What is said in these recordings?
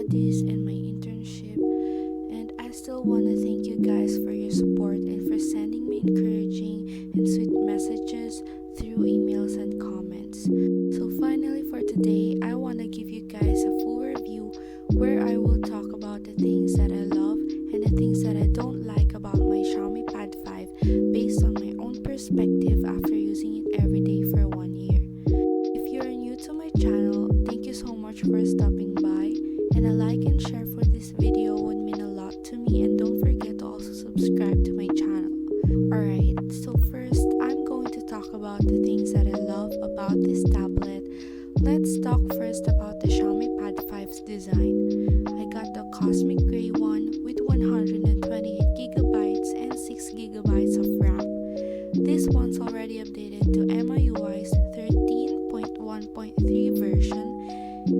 studies and my internship. And I still want to thank you guys for your support and for sending me encouraging and sweet messages through emails and comments. So finally for today, I want to give you guys a full review where I will talk about the things that I love and the things that I don't like about my Xiaomi Pad 5 based on my own perspective after using it every day for 1 year. If you're new to my channel, thank you so much for stopping by, and a like and share for this video would mean a lot to me, and don't forget to also subscribe to my channel. Alright, so first I'm going to talk about the things that I love about this tablet. Let's talk first about the Xiaomi Pad 5's design. I got the cosmic gray one with 128GB and 6GB of RAM. This one's already updated to MIUI's 13.1.3 version,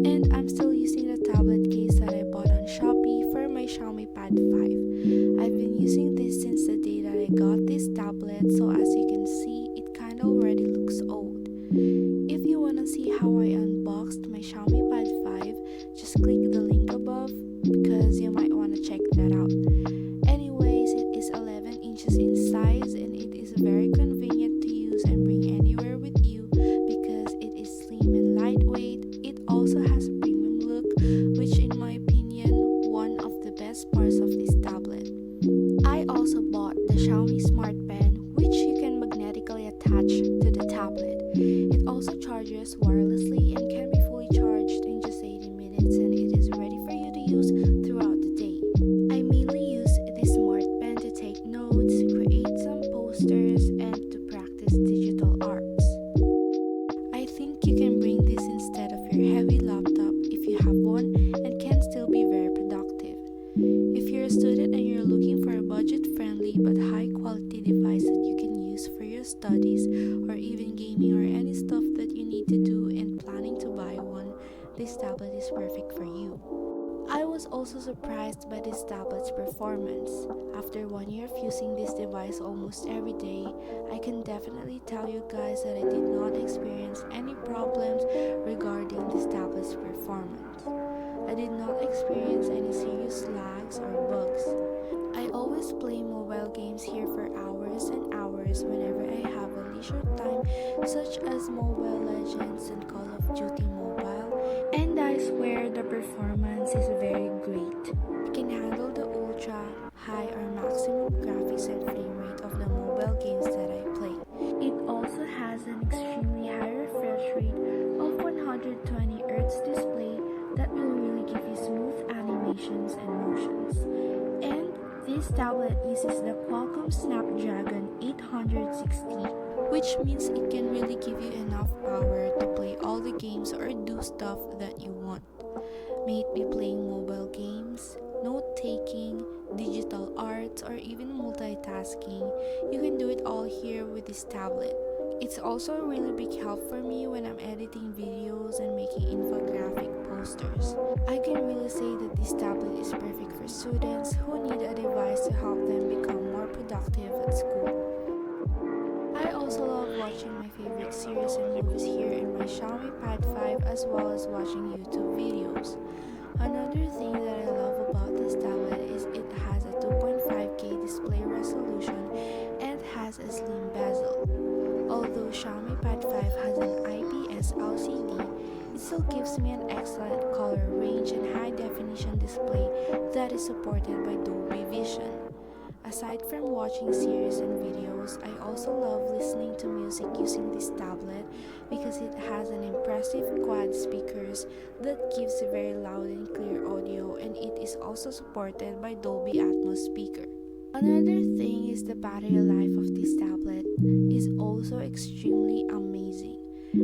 and I'm still using the tablet case that I bought on Shopee for my Xiaomi Pad 5. I've been using this since the day that I got this tablet, so as you can see, it kinda already looks old. If you wanna see how I unboxed my Xiaomi Pad 5, just click the link above because you might wanna check that out. Anyways, it is 11 inches in size and it is very convenient to use and bring anywhere with you because it is slim and lightweight. It also has a premium look, which in my opinion, one of the best parts of this tablet. I also bought the Xiaomi Smart Pen, which you can magnetically attach to the tablet. It also charges wirelessly and can be fully charged in just 80 minutes, and it is ready for you to use throughout the day. I mainly use this Smart Pen to take notes, create some posters, and to practice digital arts. I think you can bring this instead of your heavy laptop if you have one and can still be very productive. If you're a student and you're looking for a budget-friendly but high-quality device that you can use for your studies or even gaming or any stuff that you need to do and planning to buy one, this tablet is perfect for you. I was also surprised by this tablet's performance. After 1 year of using this device almost every day, I can definitely tell you guys that I did not experience any problems regarding this tablet's performance. I did not experience any serious lags or bugs. I always play mobile games here for hours and hours whenever I have a leisure time, such as Mobile Legends and Call of Duty Mobile, and I swear the performance is very great. I can handle the ultra, high or maximum graphics and frame rate of the mobile games that I play. It also has an extremely high refresh rate of 120Hz display that will really give you smooth animations and motions. And this tablet uses the Qualcomm Snapdragon 860, which means it can really give you enough power to play all the games or do stuff that you want. May it be playing mobile games, note-taking, digital arts, or even multitasking, you can do it all here with this tablet. It's also a really big help for me when I'm editing videos and making infographic posters. I can really say that this tablet is perfect for students who need a device to help them become more productive at school. I also love watching my favorite series and movies here in my Xiaomi Pad 5 as well as watching YouTube videos. Another thing that I love about this tablet is it has a 2.5K display resolution and has a slim bezel. Although Xiaomi Pad 5 has an IPS LCD, it still gives me an excellent color range and high definition display that is supported by Dolby Vision. Aside from watching series and videos, I also love listening to music using this tablet because it has an impressive quad speakers that gives a very loud and clear audio, and it is also supported by Dolby Atmos speaker. Another thing is the battery life of this tablet is also extremely amazing.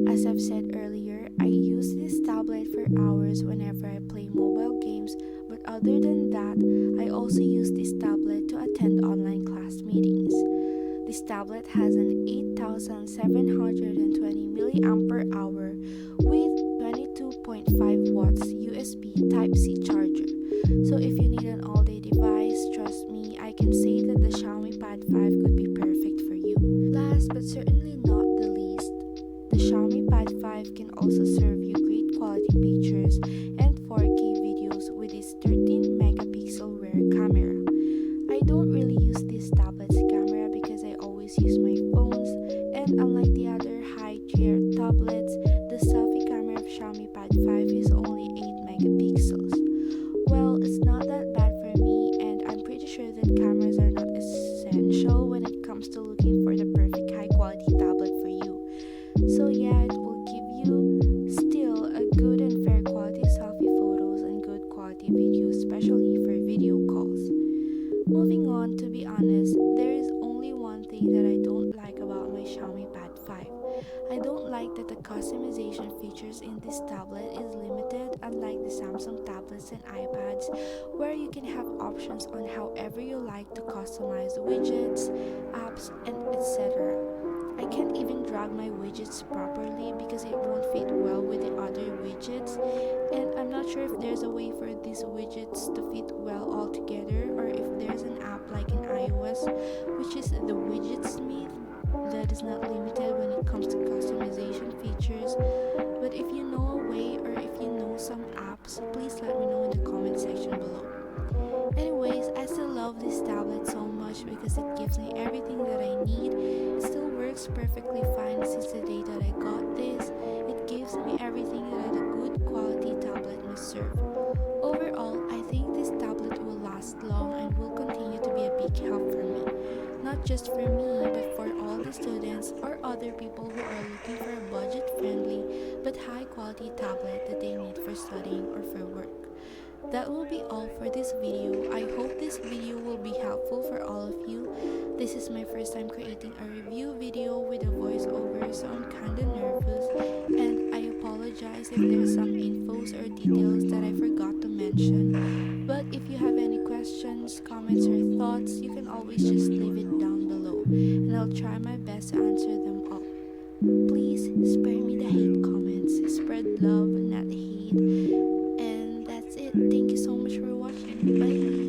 As I've said earlier, I use this tablet for hours whenever I play mobile games, but other than that, I also use this tablet to attend online class meetings. This tablet has an 8720 mAh with 22.5 watts USB Type-C charger. So if you need an all-day device, trust me, I can say that the Xiaomi Pad 5 could be perfect for you. Last but certainly not the least, the Xiaomi Pad 5 can also serve you great quality pictures and 4K videos with megapixels. Well, it's not that bad for me, and I'm pretty sure that cameras are not essential when it comes to looking for the perfect high quality tablet for you. So yeah, it will give you still a good and fair quality selfie photos and good quality videos, especially for video calls. Moving on, to be honest, there is only one thing that I don't like about my Xiaomi Pad 5. I don't like that the customization features in this tablet is limited, unlike the Samsung tablets and iPads, where you can have options on however you like to customize widgets, apps, and etc. I can't even drag my widgets properly because it won't fit well with the other widgets, and I'm not sure if there's a way for these widgets to fit well all together, or if there's an app like in iOS, which is the Widget Smith, that is not limited when it comes to customization features. But if you know a way, or if you know some apps, please let me know in the comment section below. Anyways, I still love this tablet so much because it gives me everything that I need. It still works perfectly fine since the day that I got this. It gives me everything that a good quality tablet must serve. Overall, I think this tablet will last long and will continue to be a big help for me. Not just for me, but for all the students or other people who are looking for a budget-friendly but high-quality tablet that they need for studying or for work. That will be all for this video. I hope this video will be helpful for all of you. This is my first time creating a review video with a voiceover, so I'm kinda nervous, and I apologize if there's some infos or details that I forgot to mention. But if you have any questions, comments, or thoughts, you can always just leave it down below, and I'll try my best to answer them all. Please spare me the hate comments. Spread love, not hate. And that's it. Thank you so much for watching. Bye.